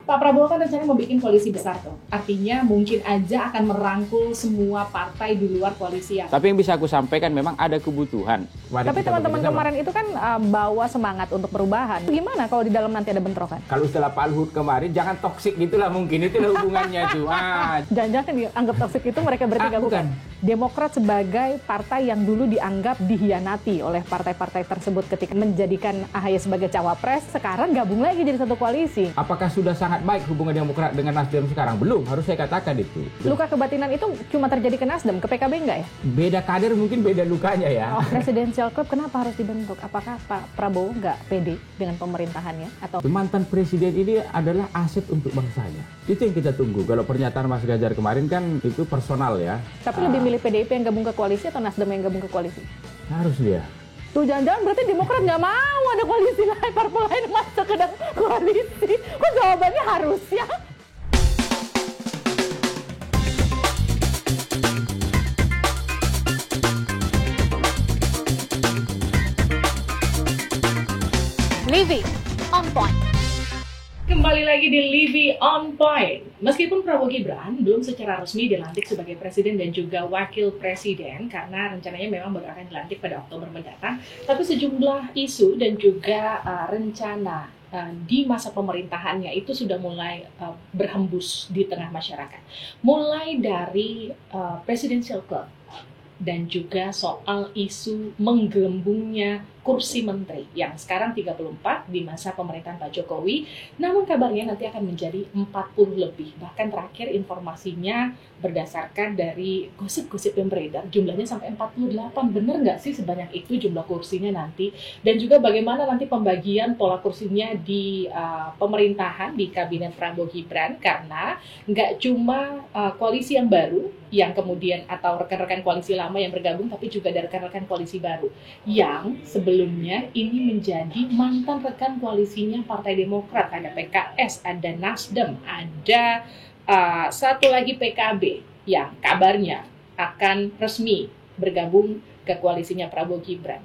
Pak Prabowo kan rencananya mau bikin koalisi besar tuh. Artinya mungkin aja akan merangkul semua partai di luar koalisi yang. Tapi yang bisa aku sampaikan memang ada kebutuhan. Tapi teman-teman kemarin itu kan bawa semangat untuk perubahan. Gimana kalau di dalam nanti ada bentrokan? Kalau istilah Pak Luhut kemarin, jangan toksik gitulah mungkin. Itulah hubungannya tuh. Jangan-jangan dianggap toksik itu mereka bertiga bukan? Demokrat sebagai partai yang dulu dianggap dihianati oleh partai-partai tersebut ketika menjadikan AHY sebagai cawapres, sekarang gabung lagi jadi satu koalisi. Apakah sudah sangat baik hubungan Demokrat dengan Nasdem sekarang? Belum, harus saya katakan itu. Luka kebatinan itu cuma terjadi ke Nasdem, ke PKB enggak ya? Beda kader mungkin beda lukanya ya. Presidential Club kenapa harus dibentuk? Apakah Pak Prabowo nggak pede dengan pemerintahannya? Atau mantan presiden ini adalah aset untuk bangsanya. Itu yang kita tunggu. Kalau pernyataan Mas Ganjar kemarin kan itu personal ya. Tapi lebih milih PDIP yang gabung ke koalisi atau Nasdem yang gabung ke koalisi? Harus dia. Tuh jangan-jangan berarti Demokrat nggak mau ada koalisi lain, parpol lain masuk ke dalam koalisi. Kok jawabannya harus ya? Livy on Point. Kembali lagi di Livy on Point. Meskipun Prabowo Gibran belum secara resmi dilantik sebagai presiden dan juga wakil presiden karena rencananya memang baru akan dilantik pada Oktober mendatang, tapi sejumlah isu dan juga rencana di masa pemerintahannya itu sudah mulai berhembus di tengah masyarakat. Mulai dari Presidential Club dan juga soal isu menggelembungnya kursi menteri yang sekarang 34 di masa pemerintahan Pak Jokowi, namun kabarnya nanti akan menjadi 40 lebih. Bahkan terakhir informasinya berdasarkan dari gosip-gosip yang beredar, jumlahnya sampai 48. Bener nggak sih sebanyak itu jumlah kursinya nanti? Dan juga bagaimana nanti pembagian pola kursinya di pemerintahan, di kabinet Prabowo Gibran, karena nggak cuma koalisi yang baru, yang kemudian atau rekan-rekan koalisi lama yang bergabung, tapi juga ada rekan-rekan koalisi baru yang sebelumnya ini menjadi mantan rekan koalisinya Partai Demokrat. Ada PKS, ada Nasdem, ada satu lagi PKB yang kabarnya akan resmi bergabung ke koalisinya Prabowo Gibran.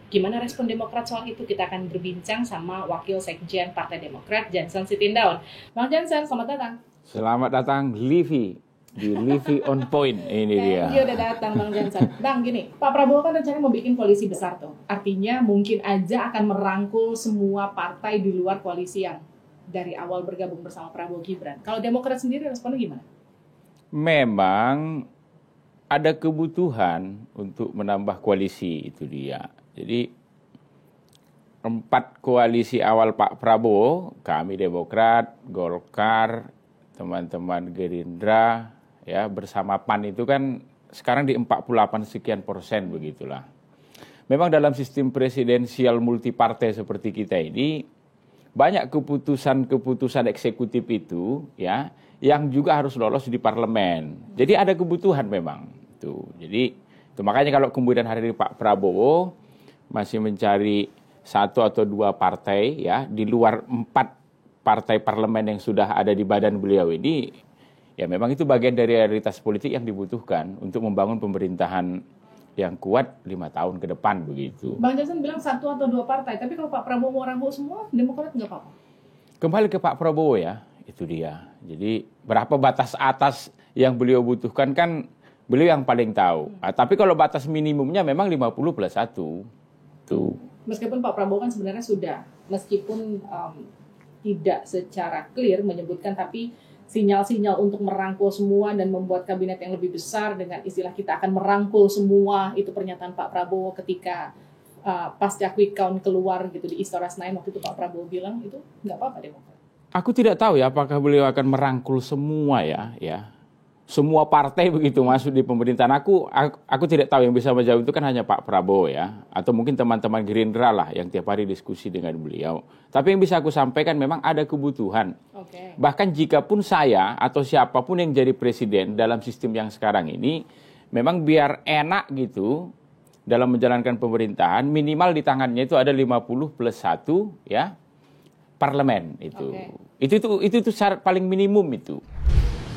Gimana respon Demokrat soal itu? Kita akan berbincang sama Wakil Sekjen Partai Demokrat, Jansen Sitindaun. Bang Jansen, selamat datang. Selamat datang Livy di Livy on Point. Ini dia. Dia udah datang Bang Jansen. Bang, gini, Pak Prabowo kan rencananya mau bikin koalisi besar tuh. Artinya mungkin aja akan merangkul semua partai di luar koalisi yang dari awal bergabung bersama Prabowo Gibran. Kalau Demokrat sendiri responnya gimana? Memang ada kebutuhan untuk menambah koalisi, itu dia. Jadi 4 koalisi awal Pak Prabowo, kami Demokrat, Golkar, teman-teman Gerindra, ya bersama PAN itu kan sekarang di 48 sekian persen begitulah. Memang dalam sistem presidensial multipartai seperti kita ini banyak keputusan-keputusan eksekutif itu ya yang juga harus lolos di parlemen. Jadi ada kebutuhan memang tuh. Jadi itu makanya kalau kemudian hari ini Pak Prabowo masih mencari 1 atau 2 partai ya di luar 4 partai parlemen yang sudah ada di badan beliau ini, ya memang itu bagian dari realitas politik yang dibutuhkan untuk membangun pemerintahan yang kuat 5 tahun ke depan begitu. Bang Jansen bilang 1 atau 2 partai, tapi kalau Pak Prabowo mau rangkul semua, Demokrat nggak apa-apa? Kembali ke Pak Prabowo ya, itu dia. Jadi berapa batas atas yang beliau butuhkan kan beliau yang paling tahu. Tapi kalau batas minimumnya memang 50 plus 1. Tuh. Meskipun Pak Prabowo kan sebenarnya sudah, meskipun tidak secara clear menyebutkan, tapi sinyal-sinyal untuk merangkul semua dan membuat kabinet yang lebih besar dengan istilah kita akan merangkul semua, itu pernyataan Pak Prabowo ketika pasca quick count keluar gitu di Istora Senayan waktu itu Pak Prabowo bilang itu nggak apa-apa Demokrat. Aku tidak tahu ya apakah beliau akan merangkul semua ya. Semua partai begitu masuk di pemerintahan. Aku tidak tahu, yang bisa menjawab itu kan hanya Pak Prabowo ya, atau mungkin teman-teman Gerindra lah yang tiap hari diskusi dengan beliau. Tapi yang bisa aku sampaikan memang ada kebutuhan. Okay. Bahkan jika pun saya atau siapapun yang jadi presiden dalam sistem yang sekarang ini, memang biar enak gitu dalam menjalankan pemerintahan, minimal di tangannya itu ada 50 plus 1 ya parlemen itu. Okay. Itu syarat paling minimum itu.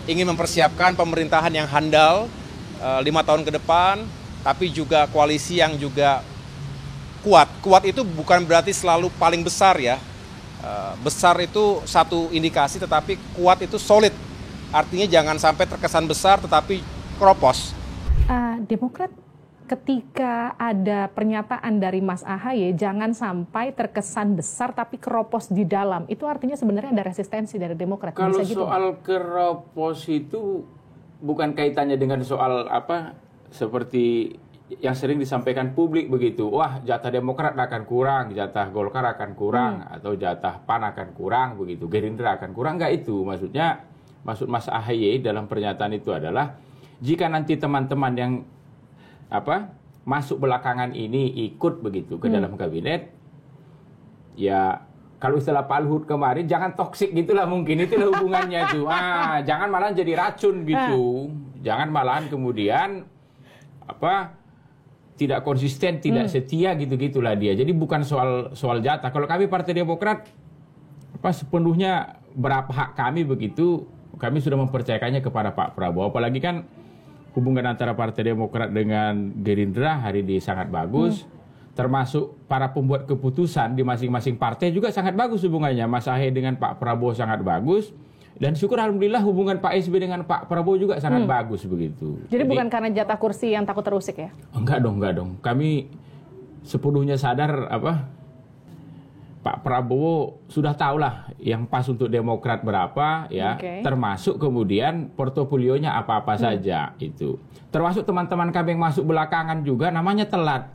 Ingin mempersiapkan pemerintahan yang handal 5 tahun ke depan, tapi juga koalisi yang juga kuat. Kuat itu bukan berarti selalu paling besar ya. Besar itu satu indikasi, tetapi kuat itu solid. Artinya jangan sampai terkesan besar tetapi kropos. Demokrat ketika ada pernyataan dari Mas AHY, jangan sampai terkesan besar tapi keropos di dalam. Itu artinya sebenarnya ada resistensi dari Demokrat. Kalau bisa gitu? soal keropos itu bukan kaitannya dengan soal apa seperti yang sering disampaikan publik begitu. Wah, jatah Demokrat akan kurang, jatah Golkar akan kurang, atau jatah PAN akan kurang begitu, Gerindra akan kurang. Enggak itu. Maksudnya, maksud Mas AHY dalam pernyataan itu adalah jika nanti teman-teman yang masuk belakangan ini ikut begitu ke dalam kabinet, ya kalau istilah Pak Luhut kemarin, jangan toksik gitulah mungkin, itulah hubungannya itu. Jangan malahan jadi racun gitu. Jangan malahan kemudian tidak konsisten, tidak setia gitu-gitulah dia. Jadi bukan soal jatah. Kalau kami Partai Demokrat sepenuhnya berapa hak kami begitu, kami sudah mempercayakannya kepada Pak Prabowo. Apalagi kan hubungan antara Partai Demokrat dengan Gerindra hari ini sangat bagus. Termasuk para pembuat keputusan di masing-masing partai juga sangat bagus hubungannya. Mas AHY dengan Pak Prabowo sangat bagus. Dan syukur alhamdulillah hubungan Pak SBY dengan Pak Prabowo juga sangat bagus begitu. Jadi bukan karena jatah kursi yang takut terusik ya? Enggak dong. Kami sepenuhnya sadar Pak Prabowo sudah tahulah yang pas untuk Demokrat berapa ya, termasuk kemudian portofolionya apa-apa saja itu. Termasuk teman-teman kami yang masuk belakangan juga namanya telat.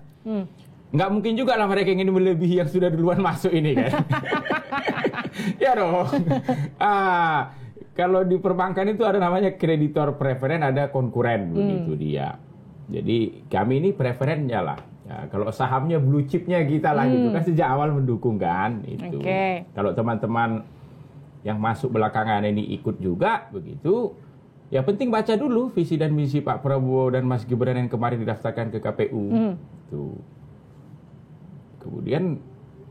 Nggak mungkin juga lah mereka ingin melebihi yang sudah duluan masuk ini kan. Ya dong. Kalau di perbankan itu ada namanya kreditor preferen, ada konkuren begitu dia. Jadi kami ini preferennya lah. Ya, kalau sahamnya blue chipnya kita lah gitu kan sejak awal mendukung kan itu. Kalau teman-teman yang masuk belakangan ini ikut juga begitu, ya penting baca dulu visi dan misi Pak Prabowo dan Mas Gibran yang kemarin didaftarkan ke KPU. Tuh. Kemudian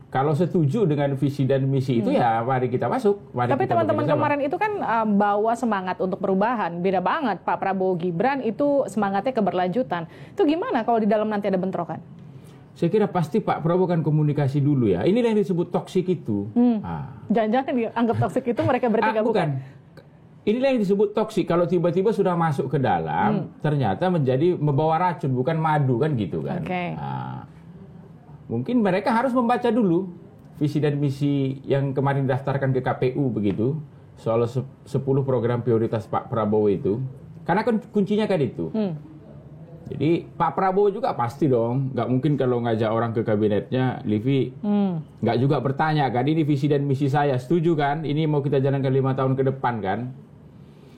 kalau setuju dengan visi dan misi itu ya mari kita masuk. Tapi teman-teman kemarin itu kan bawa semangat untuk perubahan. Beda banget Pak Prabowo Gibran itu semangatnya keberlanjutan. Itu gimana kalau di dalam nanti ada bentrokan? Saya kira pasti Pak Prabowo kan komunikasi dulu ya. Inilah yang disebut toksik itu. Jangan-jangan dianggap toksik itu mereka bertiga bukan? Inilah yang disebut toksik. Kalau tiba-tiba sudah masuk ke dalam, ternyata membawa racun, bukan madu kan gitu kan. Mungkin mereka harus membaca dulu visi dan misi yang kemarin didaftarkan ke KPU begitu, soal 10 program prioritas Pak Prabowo itu. Karena kan kuncinya kan itu. Jadi Pak Prabowo juga pasti dong, nggak mungkin kalau ngajak orang ke kabinetnya, Livi, nggak juga bertanya kan, ini visi dan misi saya, setuju kan? Ini mau kita jalankan 5 tahun ke depan kan?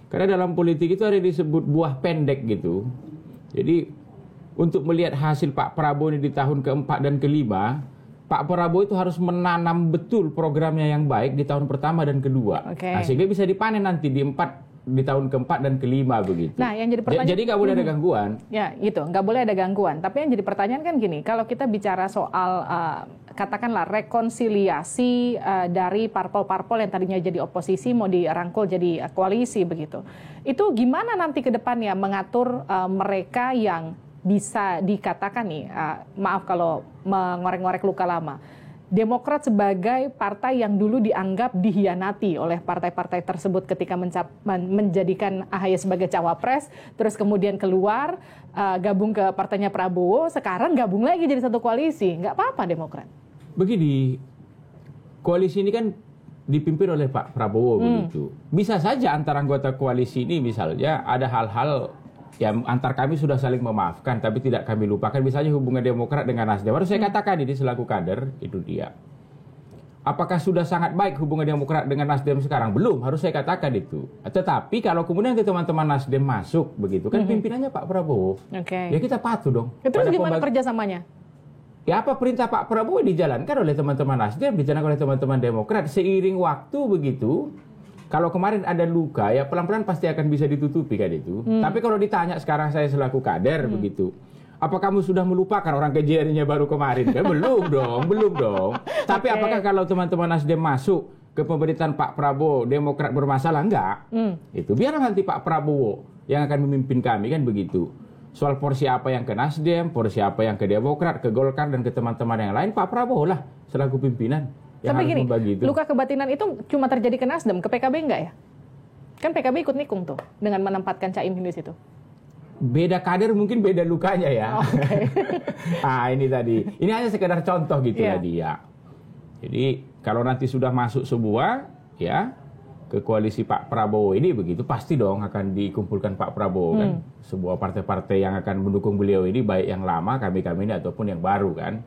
Karena dalam politik itu ada disebut buah pendek gitu. Jadi untuk melihat hasil Pak Prabowo ini di tahun keempat dan kelima, Pak Prabowo itu harus menanam betul programnya yang baik di tahun pertama dan kedua. Nah, sehingga bisa dipanen nanti di tahun keempat dan kelima begitu. Nah, yang jadi pertanyaan, jadi nggak boleh ada gangguan. Ya, gitu, nggak boleh ada gangguan. Tapi yang jadi pertanyaan kan gini, kalau kita bicara soal katakanlah rekonsiliasi dari parpol-parpol yang tadinya jadi oposisi mau dirangkul jadi koalisi begitu. Itu gimana nanti ke depannya mengatur mereka yang bisa dikatakan nih, maaf kalau mengorek-ngorek luka lama, Demokrat sebagai partai yang dulu dianggap dihianati oleh partai-partai tersebut ketika menjadikan AHY sebagai cawapres, terus kemudian keluar, gabung ke partainya Prabowo, sekarang gabung lagi jadi satu koalisi. Nggak apa-apa Demokrat. Begini, koalisi ini kan dipimpin oleh Pak Prabowo begitu. Bisa saja antara anggota koalisi ini misalnya ada hal-hal ya antar kami sudah saling memaafkan, tapi tidak kami lupakan. Misalnya hubungan Demokrat dengan Nasdem. Harus saya katakan ini selaku kader, itu dia. Apakah sudah sangat baik hubungan Demokrat dengan Nasdem sekarang? Belum, harus saya katakan itu. Tetapi kalau kemudian teman-teman Nasdem masuk, begitu kan pimpinannya Pak Prabowo. Ya kita patuh dong. Terus gimana kerjasamanya? Ya apa perintah Pak Prabowo dijalankan oleh teman-teman Nasdem, dijalankan oleh teman-teman Demokrat. Seiring waktu begitu, kalau kemarin ada luka, ya pelan-pelan pasti akan bisa ditutupi kan itu. Tapi kalau ditanya sekarang saya selaku kader begitu, apa kamu sudah melupakan orang kejadiannya baru kemarin? Kan belum dong. Tapi apakah kalau teman-teman Nasdem masuk ke pemerintahan Pak Prabowo, Demokrat bermasalah? Enggak. Itu biarlah nanti Pak Prabowo yang akan memimpin kami kan begitu. Soal porsi apa yang ke Nasdem, porsi apa yang ke Demokrat, ke Golkar dan ke teman-teman yang lain, Pak Prabowo lah selaku pimpinan. yang Tapi harus gini, membagi itu. luka kebatinan itu cuma terjadi ke Nasdem, ke PKB enggak ya? Kan PKB ikut nikung tuh dengan menempatkan Caimin di situ. Beda kader mungkin beda lukanya ya. Ini tadi. Ini hanya sekedar contoh gitu ya dia. Jadi kalau nanti sudah masuk sebuah ya ke koalisi Pak Prabowo ini begitu pasti dong akan dikumpulkan Pak Prabowo kan. Sebuah partai-partai yang akan mendukung beliau ini baik yang lama kami ini ataupun yang baru kan.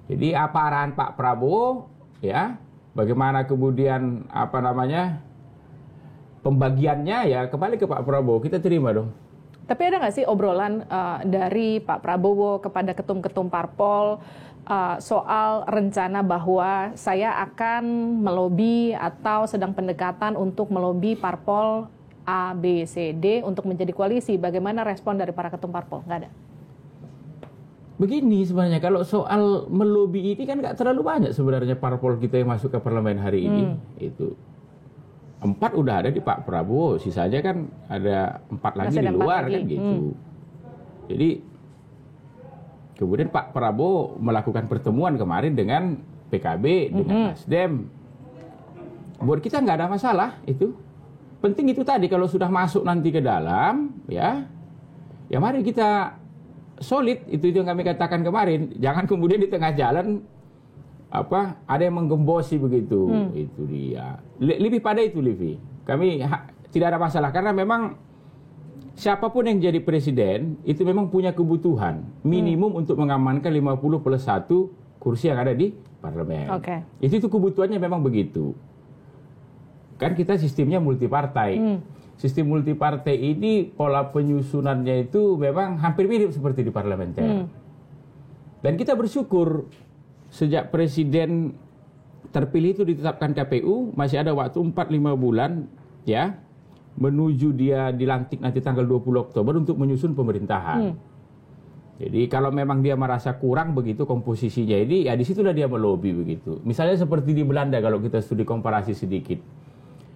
Jadi apa arahan Pak Prabowo ya, bagaimana kemudian pembagiannya ya kembali ke Pak Prabowo, kita terima dong. Tapi ada nggak sih obrolan dari Pak Prabowo kepada ketum-ketum parpol soal rencana bahwa saya akan melobi atau sedang pendekatan untuk melobi parpol A, B, C, D untuk menjadi koalisi? Bagaimana respon dari para ketum parpol? Nggak ada? Begini sebenarnya, kalau soal melobi ini kan nggak terlalu banyak sebenarnya parpol kita yang masuk ke parlemen hari ini. Itu 4 udah ada di Pak Prabowo, sisanya kan ada 4 lagi di luar kan gitu. Jadi kemudian Pak Prabowo melakukan pertemuan kemarin dengan PKB, dengan Nasdem. Buat kita nggak ada masalah itu. Penting itu tadi kalau sudah masuk nanti ke dalam, ya mari kita solid, itu yang kami katakan kemarin. Jangan kemudian di tengah jalan ada yang menggembosi begitu. Itu dia. Lebih pada itu, Livi. Kami tidak ada masalah karena memang siapapun yang jadi presiden itu memang punya kebutuhan minimum untuk mengamankan 50+1 kursi yang ada di parlemen. Itu kebutuhannya memang begitu. Kan kita sistemnya multipartai. Sistem multipartai ini pola penyusunannya itu memang hampir mirip seperti di parlementer. Dan kita bersyukur sejak presiden terpilih itu ditetapkan KPU, masih ada waktu 4-5 bulan ya menuju dia dilantik nanti tanggal 20 Oktober untuk menyusun pemerintahan. Jadi kalau memang dia merasa kurang begitu komposisinya ini, ya disitulah dia melobi begitu. Misalnya seperti di Belanda kalau kita studi komparasi sedikit.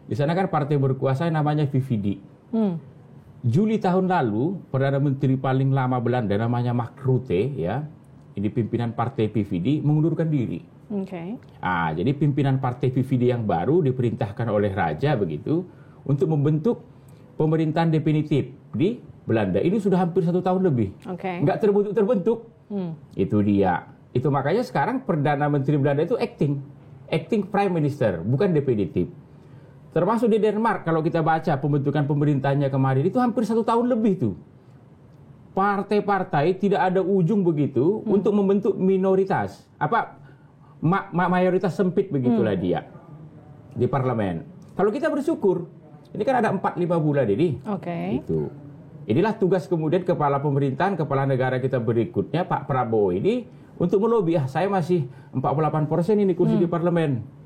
Di sana kan partai berkuasa namanya VVD. Juli tahun lalu, Perdana Menteri paling lama Belanda namanya Mark Rutte ya, ini pimpinan partai PVD mengundurkan diri. Jadi pimpinan partai PVD yang baru diperintahkan oleh raja begitu untuk membentuk pemerintahan definitif di Belanda. Ini sudah hampir 1 tahun lebih. Nggak terbentuk. Itu dia. Itu makanya sekarang Perdana Menteri Belanda itu acting Prime Minister, bukan definitif. Termasuk di Denmark kalau kita baca pembentukan pemerintahnya kemarin itu hampir 1 tahun lebih tuh. Partai-partai tidak ada ujung begitu untuk membentuk minoritas. Mayoritas sempit begitulah dia di parlemen. Kalau kita bersyukur, ini kan ada 4-5 bulan ini. Itu. Inilah tugas kemudian kepala pemerintahan, kepala negara kita berikutnya, Pak Prabowo ini, untuk melobi, saya masih 48% ini kursi di parlemen.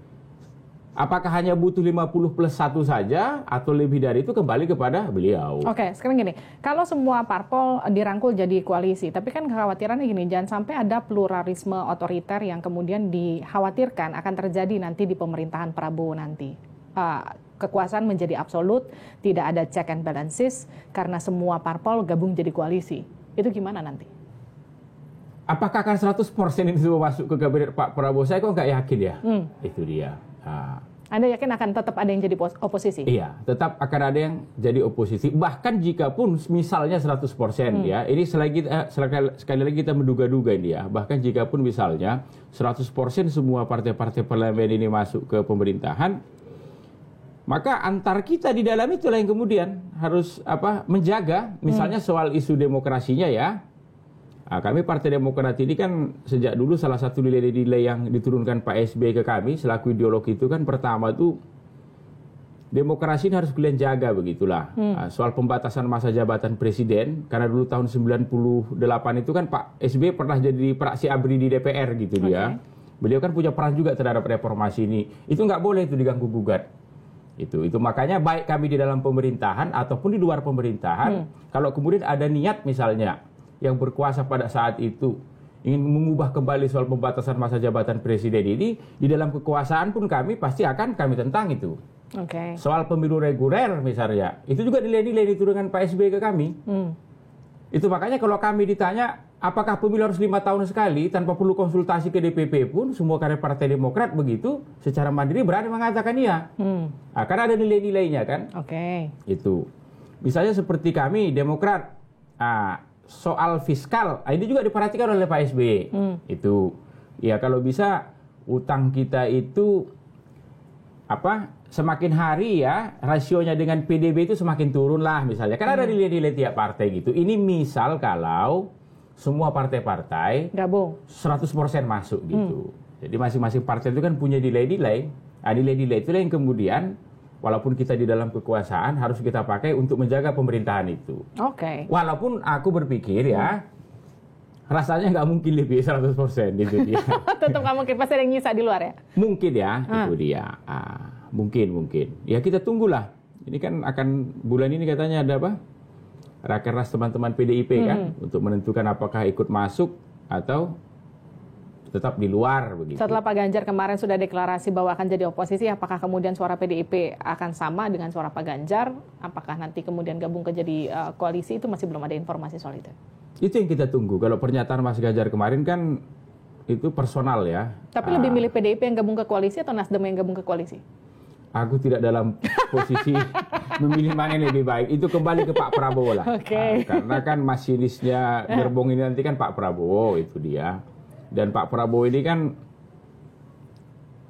Apakah hanya butuh 50+1 saja atau lebih dari itu kembali kepada beliau. Sekarang gini, kalau semua parpol dirangkul jadi koalisi, tapi kan kekhawatirannya gini, jangan sampai ada pluralisme otoriter yang kemudian dikhawatirkan akan terjadi nanti di pemerintahan Prabowo nanti. Kekuasaan menjadi absolut, tidak ada check and balances karena semua parpol gabung jadi koalisi. Itu gimana nanti? Apakah akan 100% ini semua masuk ke kabinet Pak Prabowo? Saya kok nggak yakin ya. Itu dia. Anda yakin akan tetap ada yang jadi oposisi? Iya, tetap akan ada yang jadi oposisi. Bahkan jika pun misalnya 100% ya, ini sekali lagi kita menduga-duga ini ya. Bahkan jika pun misalnya 100% semua partai-partai parlemen ini masuk ke pemerintahan, maka antar kita di dalam itulah yang kemudian harus menjaga. Misalnya soal isu demokrasinya ya. Kami Partai Demokrat ini kan sejak dulu salah satu nilai-nilai yang diturunkan Pak SBY ke kami selaku ideolog itu kan pertama itu demokrasi ini harus kalian jaga begitulah. Soal pembatasan masa jabatan presiden, karena dulu tahun 98 itu kan Pak SBY pernah jadi praksi ABRI di DPR gitu dia. Beliau kan punya peran juga terhadap reformasi ini. Itu nggak boleh itu diganggu gugat. Itu makanya baik kami di dalam pemerintahan ataupun di luar pemerintahan, kalau kemudian ada niat misalnya yang berkuasa pada saat itu ingin mengubah kembali soal pembatasan masa jabatan presiden ini, di dalam kekuasaan pun kami pasti akan kami tentang itu. Soal pemilu reguler misalnya, itu juga nilai-nilai diturunkan Pak SBY ke kami. Itu makanya kalau kami ditanya apakah pemilu harus 5 tahun sekali tanpa perlu konsultasi ke DPP pun semua kader Partai Demokrat begitu secara mandiri berani mengatakan iya. Karena ada nilai-nilainya kan. Oke. Itu. Misalnya seperti kami Demokrat, soal fiskal ini juga diperhatikan oleh Pak SBY. Itu. Ya kalau bisa utang kita itu semakin hari ya rasionya dengan PDB itu semakin turun lah misalnya. Kan ada nilai-nilai tiap partai gitu. Ini misal kalau semua partai-partai Gabung 100% masuk gitu. Jadi masing-masing partai itu kan punya nilai-nilai. Nilai-nilai itulah yang kemudian walaupun kita di dalam kekuasaan harus kita pakai untuk menjaga pemerintahan itu. Oke. Walaupun aku berpikir ya rasanya nggak mungkin lebih 100% itu dia. Tetap nggak mungkin, pasti ada yang nyisa di luar ya? Mungkin ya, itu dia. Mungkin. Ya kita tunggulah. Ini kan akan bulan ini katanya ada apa? Rakernas teman-teman PDIP kan untuk menentukan apakah ikut masuk atau tetap di luar begitu. Setelah Pak Ganjar kemarin sudah deklarasi bahwa akan jadi oposisi, apakah kemudian suara PDIP akan sama dengan suara Pak Ganjar? Apakah nanti kemudian gabung ke jadi koalisi? Itu masih belum ada informasi soal itu. Itu yang kita tunggu. Kalau pernyataan Mas Ganjar kemarin kan itu personal ya. Tapi lebih milih PDIP yang gabung ke koalisi atau Nasdem yang gabung ke koalisi? Aku tidak dalam posisi memilih mana yang lebih baik. Itu kembali ke Pak Prabowo lah. Oke. Karena kan masinisnya gerbong ini nanti kan Pak Prabowo, itu dia. Dan Pak Prabowo ini kan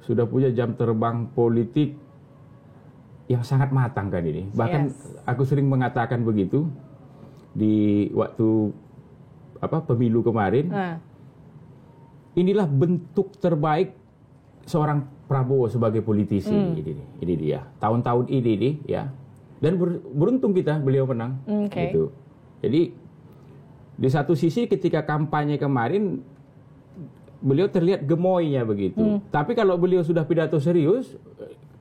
sudah punya jam terbang politik yang sangat matang kan ini. Bahkan aku sering mengatakan begitu di waktu pemilu kemarin. Inilah bentuk terbaik seorang Prabowo sebagai politisi. Ini dia. Tahun-tahun ini nih ya. Dan beruntung kita beliau menang. Gitu. Jadi di satu sisi ketika kampanye kemarin beliau terlihat gemoynya begitu. Tapi kalau beliau sudah pidato serius,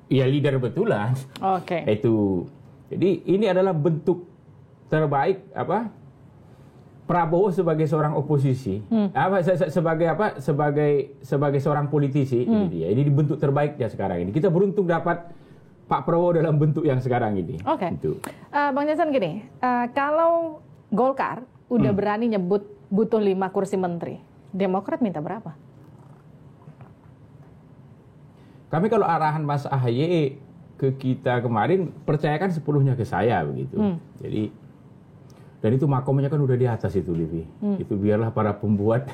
ya leader betulan. Oke. Itu. Jadi ini adalah bentuk terbaik Prabowo sebagai seorang oposisi, sebagai seorang politisi. Ini dia. Ini bentuk terbaiknya sekarang ini. Kita beruntung dapat Pak Prabowo dalam bentuk yang sekarang ini. Oke. Bang Jansen gini, kalau Golkar udah berani nyebut butuh 5 kursi menteri, Demokrat minta berapa? Kami kalau arahan Mas AHY ke kita kemarin, percayakan sepenuhnya ke saya begitu. Jadi dan itu makomnya kan udah di atas itu, Livi. Itu biarlah para pembuat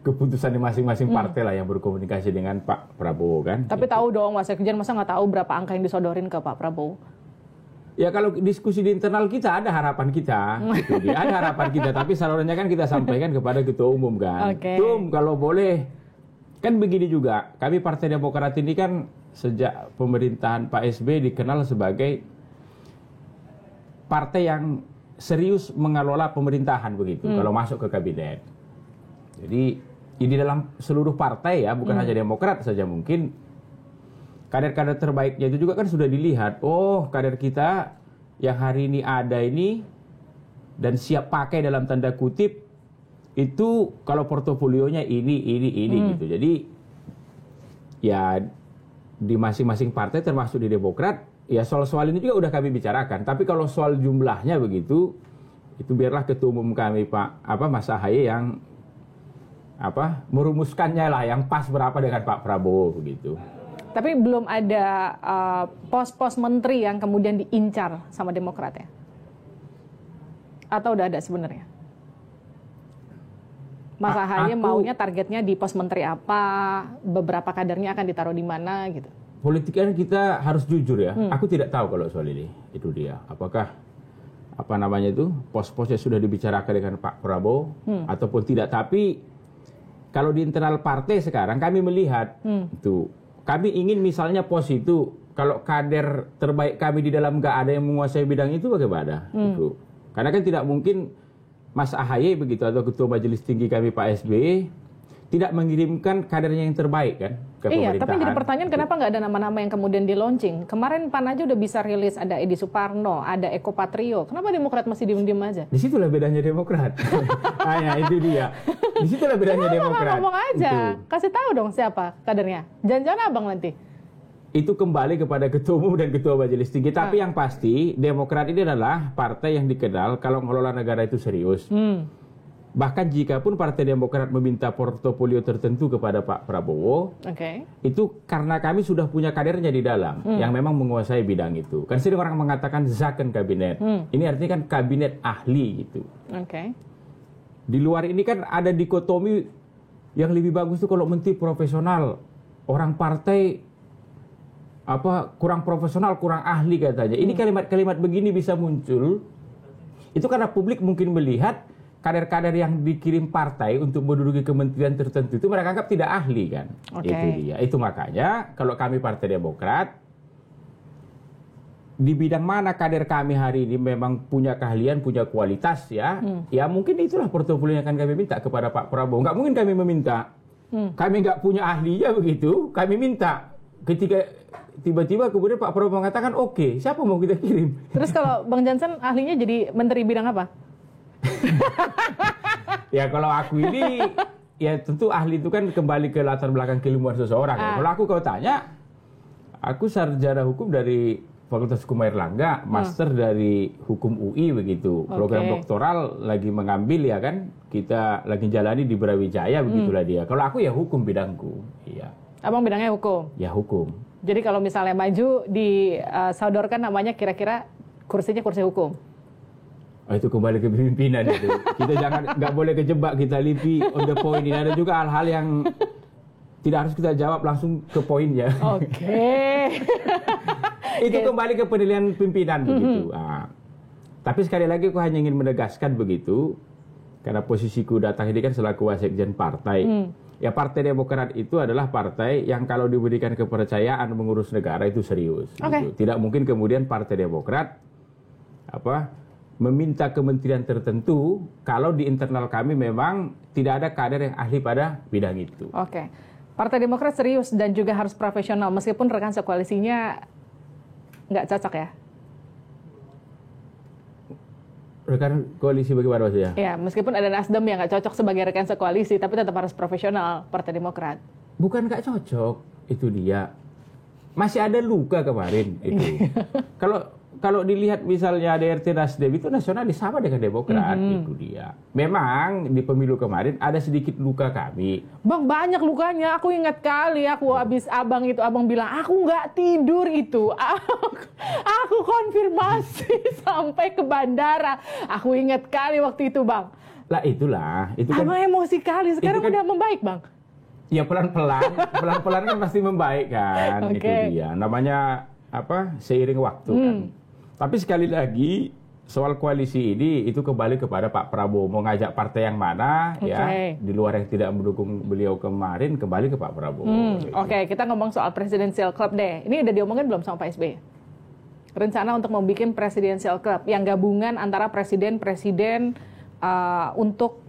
keputusan di masing-masing partai lah yang berkomunikasi dengan Pak Prabowo kan. Tapi tahu dong, Mas Sekjen, masa nggak tahu berapa angka yang disodorin ke Pak Prabowo? Ya kalau diskusi di internal kita ada harapan kita, gitu dia. Ada harapan kita. Tapi salurannya kan kita sampaikan kepada ketua umum kan. Tum, kalau boleh, kan begini juga. Kami Partai Demokrat ini kan sejak pemerintahan Pak SBY dikenal sebagai partai yang serius mengelola pemerintahan begitu kalau masuk ke kabinet. Jadi ini dalam seluruh partai ya, bukan hanya Demokrat saja mungkin. Kader-kader terbaiknya itu juga kan sudah dilihat. Oh, kader kita yang hari ini ada ini dan siap pakai dalam tanda kutip itu kalau portofolionya ini gitu. Jadi ya di masing-masing partai termasuk di Demokrat, ya soal-soal ini juga udah kami bicarakan. Tapi kalau soal jumlahnya begitu, itu biarlah ketua umum kami Mas AHY yang merumuskannya lah, yang pas berapa dengan Pak Prabowo begitu. Tapi belum ada pos-pos menteri yang kemudian diincar sama Demokrat ya? Atau udah ada sebenarnya? Mas AHY maunya targetnya di pos menteri apa, beberapa kadernya akan ditaruh di mana gitu? Politiknya kita harus jujur ya. Aku tidak tahu kalau soal ini. Itu dia. Apakah pos-posnya sudah dibicarakan dengan Pak Prabowo ataupun tidak. Tapi kalau di internal partai sekarang kami melihat itu, kami ingin misalnya pos itu kalau kader terbaik kami di dalam nggak ada yang menguasai bidang itu bagaimana? Itu. Karena kan tidak mungkin Mas AHY begitu atau ketua majelis tinggi kami Pak SBY tidak mengirimkan kadernya yang terbaik kan ke pemerintahan. Iya, tapi jadi pertanyaan kenapa nggak ada nama-nama yang kemudian di launching? Kemarin PAN aja udah bisa rilis ada Edi Suparno, ada Eko Patrio. Kenapa Demokrat masih diem-diem aja? Disitulah bedanya Demokrat. Itu dia. Disitulah bedanya Demokrat. Ngomong aja, kasih tahu dong siapa kadernya. Jangan-jangan abang nanti. Itu kembali kepada ketua umum dan ketua majelis tinggi. Tapi yang pasti Demokrat ini adalah partai yang dikenal kalau ngelola negara itu serius. Bahkan jika pun Partai Demokrat meminta portofolio tertentu kepada Pak Prabowo, itu karena kami sudah punya kadernya di dalam yang memang menguasai bidang itu. Kan sering orang mengatakan Zakon kabinet. Ini artinya kan kabinet ahli gitu. Di luar ini kan ada dikotomi yang lebih bagus itu kalau menteri profesional, orang partai kurang profesional, kurang ahli katanya. Ini kalimat-kalimat begini bisa muncul. Itu karena publik mungkin melihat kader-kader yang dikirim partai untuk menduduki kementerian tertentu itu mereka anggap tidak ahli kan. Itu dia. Itu makanya kalau kami Partai Demokrat di bidang mana kader kami hari ini memang punya keahlian, punya kualitas ya. Ya mungkin itulah portofolio yang akan kami minta kepada Pak Prabowo. Nggak mungkin kami meminta. Kami nggak punya ahlinya begitu, kami minta. Ketika tiba-tiba kemudian Pak Prabowo mengatakan oke, siapa mau kita kirim? Terus kalau Bang Jansen ahlinya jadi menteri bidang apa? Ya kalau aku ini ya tentu ahli itu kan kembali ke latar belakang keilmuan seseorang. Kalau aku kau tanya, aku sarjana hukum dari Fakultas Hukum Airlangga, master dari Hukum UI begitu. Program doktoral lagi mengambil ya kan, kita lagi jalani di Brawijaya begitulah dia. Kalau aku ya hukum bidangku. Iya. Abang bidangnya hukum? Ya hukum. Jadi kalau misalnya maju disodorkan namanya kira-kira kursinya kursi hukum? Oh, itu kembali ke pimpinan itu. Kita nggak boleh kejebak kita Livi on the point. Ini ada juga hal-hal yang tidak harus kita jawab langsung ke poinnya. Itu kembali ke penilaian pimpinan begitu. Tapi sekali lagi aku hanya ingin menegaskan begitu, karena posisiku datang ini kan selaku wasekjen partai. Ya Partai Demokrat itu adalah partai yang kalau diberikan kepercayaan mengurus negara itu serius. Gitu. Tidak mungkin kemudian Partai Demokrat meminta kementerian tertentu kalau di internal kami memang tidak ada kader yang ahli pada bidang itu. Partai Demokrat serius dan juga harus profesional meskipun rekan sekoalisinya nggak cocok ya? Rekan koalisi bagaimana maksudnya? Ya, meskipun ada Nasdem yang nggak cocok sebagai rekan sekoalisi, tapi tetap harus profesional Partai Demokrat. Bukan nggak cocok, itu dia. Masih ada luka kemarin itu. Kalau dilihat misalnya ADRT Nasdem itu nasionalis sama dengan Demokrat, itu dia. Memang di pemilu kemarin ada sedikit luka kami. Bang, banyak lukanya. Aku ingat kali aku habis abang bilang aku nggak tidur itu. Aku konfirmasi sampai ke bandara. Aku ingat kali waktu itu, Bang. Lah itulah. Itu kan, abang emosi kali. Sekarang udah membaik, Bang. Ya pelan-pelan kan pasti membaik kan. Itu dia. Namanya seiring waktu kan. Tapi sekali lagi soal koalisi ini itu kembali kepada Pak Prabowo mau ngajak partai yang mana ya di luar yang tidak mendukung beliau kemarin kembali ke Pak Prabowo. Kita ngomong soal Presidential Club deh. Ini udah diomongin belum sama Pak SBY? Rencana untuk membuat Presidential Club yang gabungan antara presiden-presiden untuk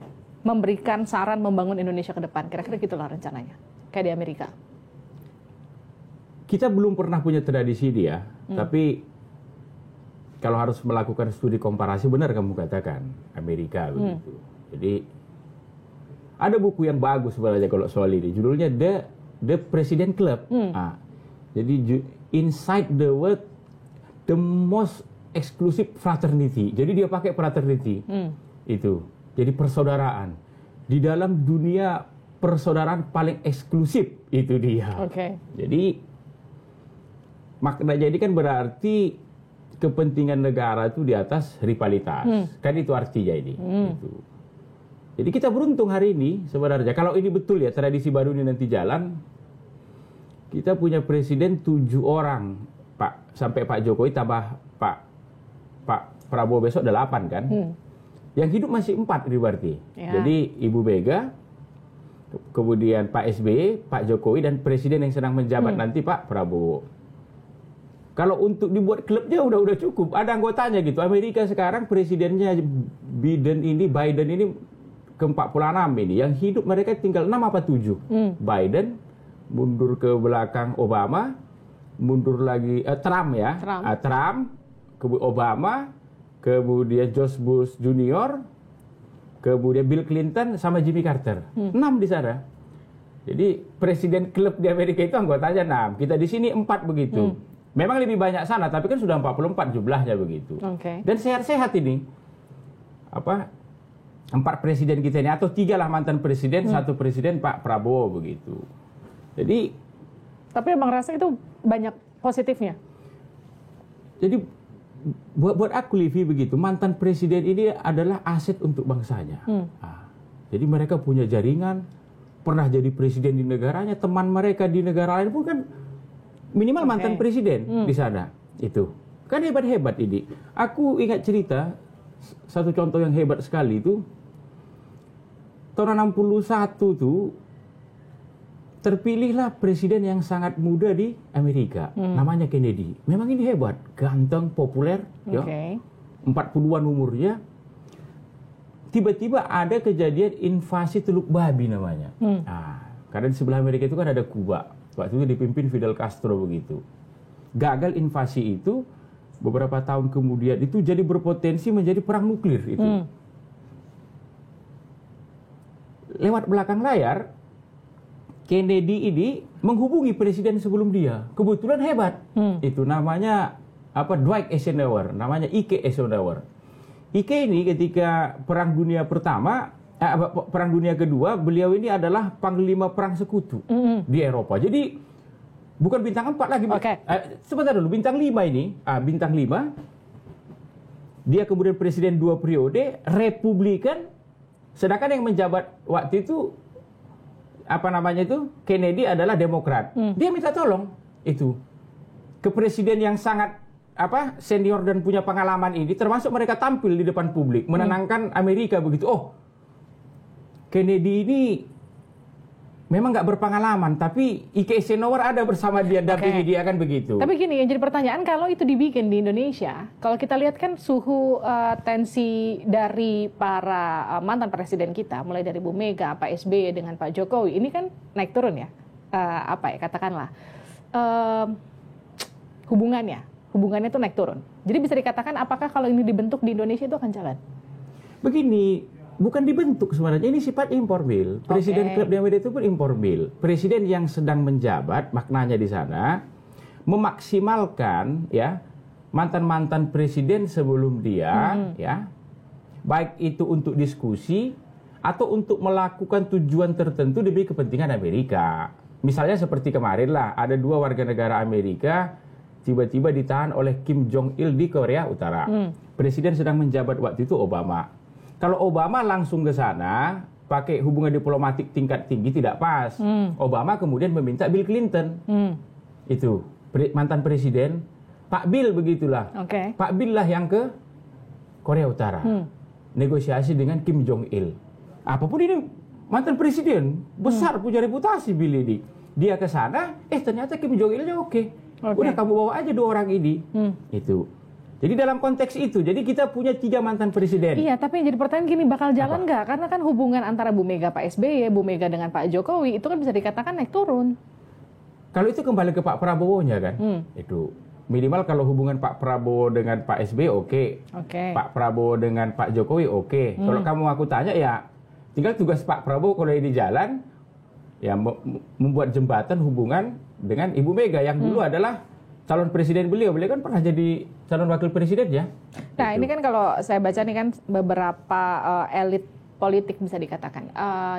memberikan saran membangun Indonesia ke depan. Kira-kira gitulah rencananya. Kayak di Amerika. Kita belum pernah punya tradisi dia, tapi kalau harus melakukan studi komparasi, benar kamu katakan, Amerika begitu. Jadi, ada buku yang bagus sebenarnya kalau soal ini. Judulnya The President Club. Jadi, inside the world, the most exclusive fraternity. Jadi dia pakai fraternity. Itu. Jadi persaudaraan. Di dalam dunia persaudaraan paling eksklusif, itu dia. Jadi, maknanya ini kan berarti kepentingan negara itu di atas rivalitas. Kan itu artinya ini. Gitu. Jadi kita beruntung hari ini sebenarnya. Kalau ini betul ya, tradisi baru ini nanti jalan, kita punya presiden 7 orang. Sampai Pak Jokowi tambah Pak Prabowo besok 8 kan. Yang hidup masih 4 ini berarti. Jadi Ibu Mega, kemudian Pak SBY, Pak Jokowi, dan presiden yang sedang menjabat nanti Pak Prabowo. Kalau untuk dibuat klubnya udah cukup. Ada anggotanya gitu. Amerika sekarang presidennya Biden ini ke-46 ini. Yang hidup mereka tinggal 6 apa 7. Biden, mundur ke belakang Obama, mundur lagi Trump ya. Trump, Obama, kemudian George Bush Junior, kemudian Bill Clinton sama Jimmy Carter. 6 di sana. Jadi presiden klub di Amerika itu anggotanya 6. Kita di sini 4 begitu. Memang lebih banyak sana, tapi kan sudah 44 jumlahnya begitu. Dan sehat-sehat ini. 4 presiden kita ini, atau 3 lah mantan presiden, 1 presiden Pak Prabowo begitu. Jadi, tapi emang rasa itu banyak positifnya. Jadi buat aku Livi begitu, mantan presiden ini adalah aset untuk bangsanya. Jadi mereka punya jaringan, pernah jadi presiden di negaranya, teman mereka di negara lain pun kan minimal mantan presiden di sana. Itu kan hebat-hebat ini. Aku ingat cerita satu contoh yang hebat sekali itu tahun 61 tuh terpilihlah presiden yang sangat muda di Amerika, namanya Kennedy. Memang ini hebat, ganteng, populer, ya. 40-an umurnya. Tiba-tiba ada kejadian invasi Teluk Babi namanya. Karena di sebelah Amerika itu kan ada Kuba. Waktu itu dipimpin Fidel Castro begitu. Gagal invasi itu, beberapa tahun kemudian itu jadi berpotensi menjadi perang nuklir itu. Lewat belakang layar, Kennedy ini menghubungi presiden sebelum dia. Kebetulan hebat. Itu namanya Dwight Eisenhower, namanya Ike Eisenhower. Ike ini ketika Perang Dunia Pertama, Perang Dunia Kedua, beliau ini adalah panglima perang sekutu di Eropa. Jadi bukan bintang 4 lagi. Sebentar dulu, bintang 5 ini, bintang 5. Dia kemudian presiden 2 periode, Republikan. Sedangkan yang menjabat waktu itu Kennedy adalah Demokrat. Dia minta tolong itu ke presiden yang sangat senior dan punya pengalaman ini, termasuk mereka tampil di depan publik menenangkan Amerika begitu. Oh, Kennedy ini memang nggak berpengalaman, tapi Ike Eisenhower ada bersama dia, dampingi dia, kan begitu. Tapi gini, yang jadi pertanyaan, kalau itu dibikin di Indonesia, kalau kita lihat kan suhu tensi dari para mantan presiden kita, mulai dari Bu Mega, Pak SBY dengan Pak Jokowi, ini kan naik turun ya, katakanlah hubungannya itu naik turun. Jadi bisa dikatakan apakah kalau ini dibentuk di Indonesia itu akan jalan? Begini. Bukan dibentuk sebenarnya, ini sifat informal. Presiden klub di Amerika itu pun informal. Presiden yang sedang menjabat, maknanya di sana memaksimalkan ya mantan-mantan presiden sebelum dia, ya, baik itu untuk diskusi atau untuk melakukan tujuan tertentu demi kepentingan Amerika. Misalnya seperti kemarin lah, ada 2 warga negara Amerika tiba-tiba ditahan oleh Kim Jong Il di Korea Utara. Presiden sedang menjabat waktu itu Obama. Kalau Obama langsung ke sana, pakai hubungan diplomatik tingkat tinggi tidak pas. Obama kemudian meminta Bill Clinton. Itu, mantan presiden. Pak Bill begitulah. Pak Bill lah yang ke Korea Utara. Negosiasi dengan Kim Jong Il. Apapun ini mantan presiden. Besar, punya reputasi Bill ini. Dia ke sana, ternyata Kim Jong Il-nya oke. Udah kamu bawa aja 2 orang ini. Itu. Jadi dalam konteks itu, jadi kita punya 3 mantan presiden. Iya, tapi yang jadi pertanyaan gini, bakal jalan nggak? Karena kan hubungan antara Bu Mega Pak SBY, Bu Mega dengan Pak Jokowi, itu kan bisa dikatakan naik turun. Kalau itu kembali ke Pak Prabowo-nya kan, itu minimal kalau hubungan Pak Prabowo dengan Pak SBY oke. Pak Prabowo dengan Pak Jokowi oke. Kalau kamu aku tanya ya, tinggal tugas Pak Prabowo kalau ini jalan, ya membuat jembatan hubungan dengan Ibu Mega yang dulu adalah calon presiden beliau kan pernah jadi calon wakil presiden ya. Nah ini kan kalau saya baca nih kan beberapa elit politik bisa dikatakan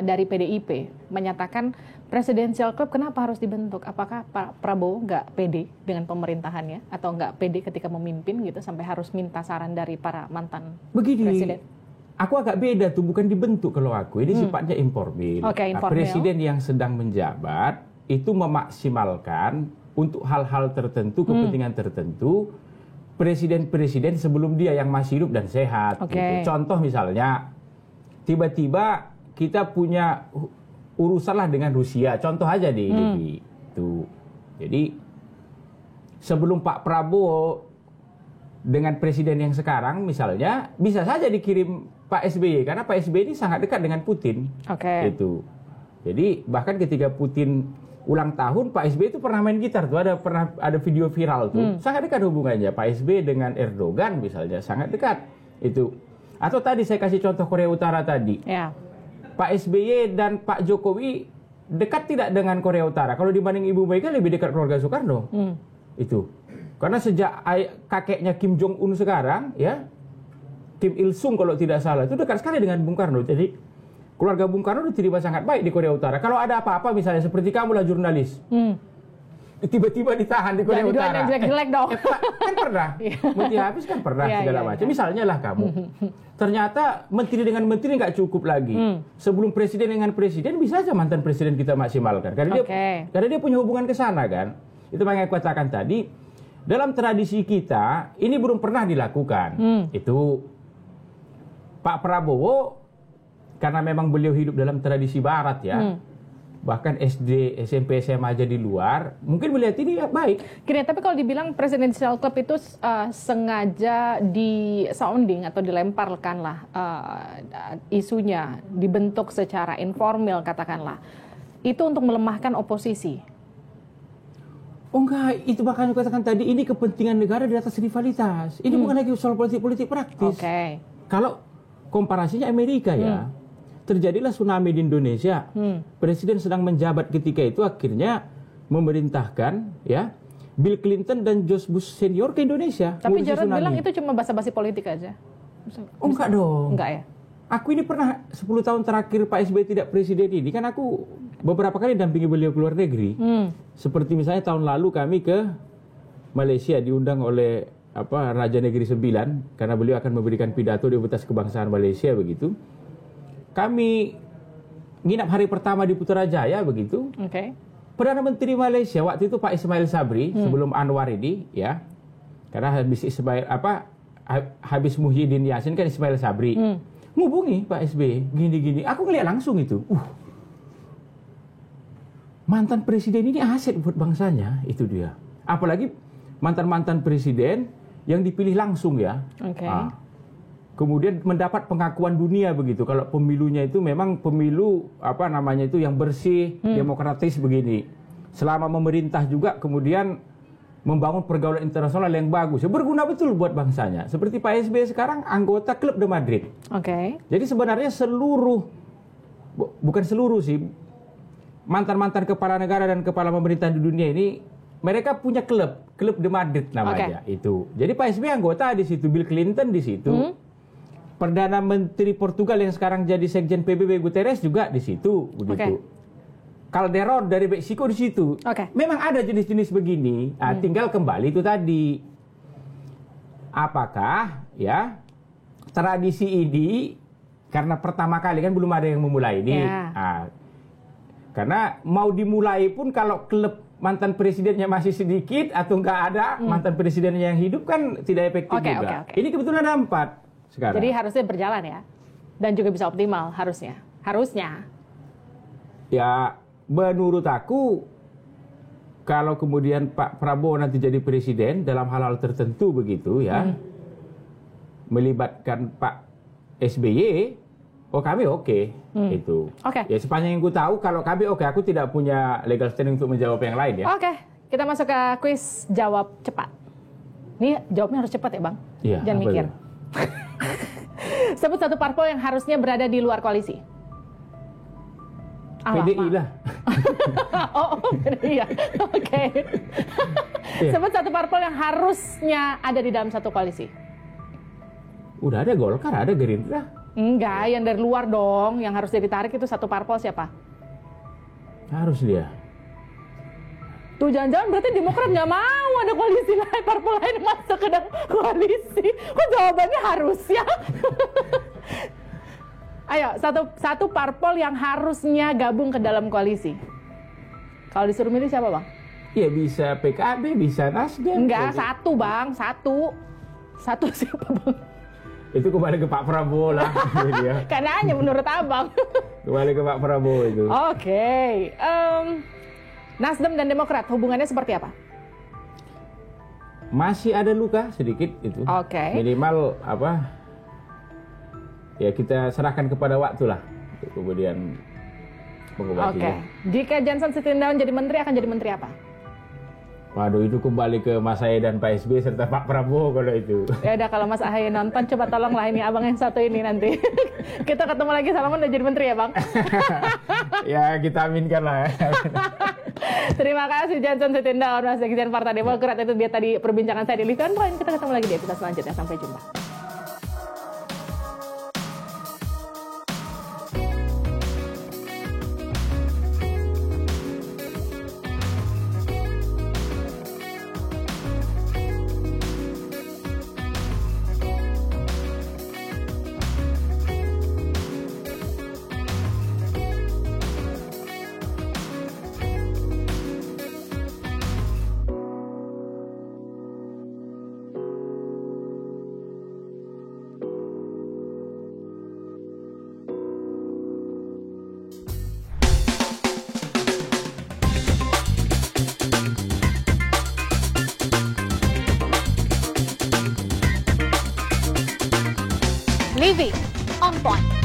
dari PDIP menyatakan presidential club kenapa harus dibentuk? Apakah Pak Prabowo nggak pede dengan pemerintahannya atau nggak pede ketika memimpin gitu sampai harus minta saran dari para mantan presiden? Aku agak beda tuh, bukan dibentuk kalau aku. Ini sifatnya informal. Informal. Presiden yang sedang menjabat itu memaksimalkan untuk hal-hal tertentu, kepentingan tertentu, presiden-presiden sebelum dia yang masih hidup dan sehat. Gitu. Contoh misalnya, tiba-tiba kita punya urusanlah dengan Rusia. Contoh aja deh, itu. Jadi sebelum Pak Prabowo dengan presiden yang sekarang, misalnya bisa saja dikirim Pak SBY karena Pak SBY ini sangat dekat dengan Putin. Itu. Jadi bahkan ketika Putin ulang tahun, Pak SBY itu pernah main gitar tuh, pernah ada video viral tuh, sangat dekat hubungannya Pak SBY dengan Erdogan misalnya, sangat dekat itu. Atau tadi saya kasih contoh Korea Utara tadi, Pak SBY dan Pak Jokowi dekat tidak dengan Korea Utara? Kalau dibanding Ibu Mega lebih dekat keluarga Soekarno, itu karena sejak kakeknya Kim Jong Un sekarang ya Kim Il Sung kalau tidak salah, itu dekat sekali dengan Bung Karno. Jadi keluarga Bung Karno diterima sangat baik di Korea Utara. Kalau ada apa-apa misalnya seperti kamu lah jurnalis, tiba-tiba ditahan di Korea Utara. Jelek-jelek dong. Kan pernah, Muti Hafiz kan pernah segala macam. Misalnya lah kamu, ternyata menteri dengan menteri nggak cukup lagi. Sebelum presiden dengan presiden bisa aja mantan presiden kita maksimalkan, karena dia punya hubungan ke sana kan. Itu makanya aku katakan tadi, dalam tradisi kita ini belum pernah dilakukan. Itu Pak Prabowo karena memang beliau hidup dalam tradisi Barat ya. Bahkan SD, SMP, SMA aja di luar, mungkin melihat ini ya baik. Gini, tapi kalau dibilang Presidential Club itu sengaja di sounding atau dilemparkan lah isunya, dibentuk secara informal katakanlah, itu untuk melemahkan oposisi. Oh enggak, itu bahkan aku katakan tadi, ini kepentingan negara di atas rivalitas. Ini bukan lagi soal politik-politik praktis. Kalau komparasinya Amerika ya, terjadilah tsunami di Indonesia. Presiden sedang menjabat ketika itu akhirnya memerintahkan ya Bill Clinton dan George Bush senior ke Indonesia. Tapi Jarod bilang itu cuma basa-basi politik aja. Oh enggak dong. Enggak ya? Aku ini pernah 10 tahun terakhir Pak SBY tidak presiden ini, kan aku beberapa kali dampingi beliau ke luar negeri. Seperti misalnya tahun lalu kami ke Malaysia diundang oleh Raja Negeri 9 karena beliau akan memberikan pidato di Universitas Kebangsaan Malaysia begitu. Kami nginap hari pertama di Putrajaya begitu. Perdana Menteri Malaysia waktu itu Pak Ismail Sabri sebelum Anwar ini ya. Karena habis Muhyiddin Yassin kan Ismail Sabri. Ngubungi Pak SBY gini-gini. Aku ngeliat langsung itu. Mantan presiden ini aset buat bangsanya, itu dia. Apalagi mantan-mantan presiden yang dipilih langsung ya. Kemudian mendapat pengakuan dunia begitu. Kalau pemilunya itu memang pemilu itu yang bersih, demokratis begini. Selama memerintah juga kemudian membangun pergaulan internasional yang bagus. Berguna betul buat bangsanya. Seperti Pak SBY sekarang anggota Klub de Madrid. Jadi sebenarnya bukan seluruh sih, mantan-mantan kepala negara dan kepala pemerintahan di dunia ini, mereka punya Klub de Madrid namanya itu. Jadi Pak SBY anggota di situ, Bill Clinton di situ. Perdana Menteri Portugal yang sekarang jadi Sekjen PBB Guterres juga di situ begitu. Calderon dari Meksiko di situ. Memang ada jenis-jenis begini. Tinggal kembali itu tadi. Apakah ya tradisi ini karena pertama kali kan belum ada yang memulai ini. Karena mau dimulai pun kalau klub mantan presidennya masih sedikit atau nggak ada mantan presidennya yang hidup kan tidak efektif juga. Ini kebetulan ada 4 sekarang. Jadi harusnya berjalan ya. Dan juga bisa optimal harusnya. Ya, menurut aku kalau kemudian Pak Prabowo nanti jadi presiden dalam hal-hal tertentu begitu ya, melibatkan Pak SBY, kami itu. Ya sepanjang yang ku tahu kalau kami aku tidak punya legal standing untuk menjawab yang lain ya. Kita masuk ke kuis jawab cepat. Ini jawabnya harus cepat ya Bang. Jangan mikir. Sebut satu parpol yang harusnya berada di luar koalisi. PDI lah. PDI ya. Sebut satu parpol yang harusnya ada di dalam satu koalisi. Udah ada Golkar, ada Gerindra. Enggak, yang dari luar dong. Yang harus ditarik itu satu parpol siapa? Harus dia. Tuh jangan-jangan berarti Demokrat nggak mau ada koalisi lain, parpol lain masuk ke dalam koalisi. Kok jawabannya harus ya? Ayo, satu parpol yang harusnya gabung ke dalam koalisi. Kalau disuruh milih siapa Bang? Ya bisa PKB, bisa Nasdem. Enggak, satu Bang, satu. Satu siapa Bang? Itu kembali ke Pak Prabowo lah. Karena hanya menurut Abang. Kembali ke Pak Prabowo itu. Nasdem dan Demokrat hubungannya seperti apa? Masih ada luka sedikit itu. Minimal ya kita serahkan kepada waktu lah untuk kemudian mengobatinya. Jika Johnson Sitindaun jadi menteri, akan jadi menteri apa? Waduh, itu kembali ke Mas Ahaye dan Pak SBY serta Pak Prabowo kalau itu. Ya udah, kalau Mas Ahaye nonton, coba tolonglah ini abang yang satu ini nanti. Kita ketemu lagi, Salaman udah jadi menteri ya Bang? Ya kita aminkan lah. Terima kasih Johnson Sitindaun, Mas Sekjen Partai Demokrat. Itu dia tadi perbincangan saya di Live on Point. Kita ketemu lagi di episode selanjutnya. Sampai jumpa. Living on point.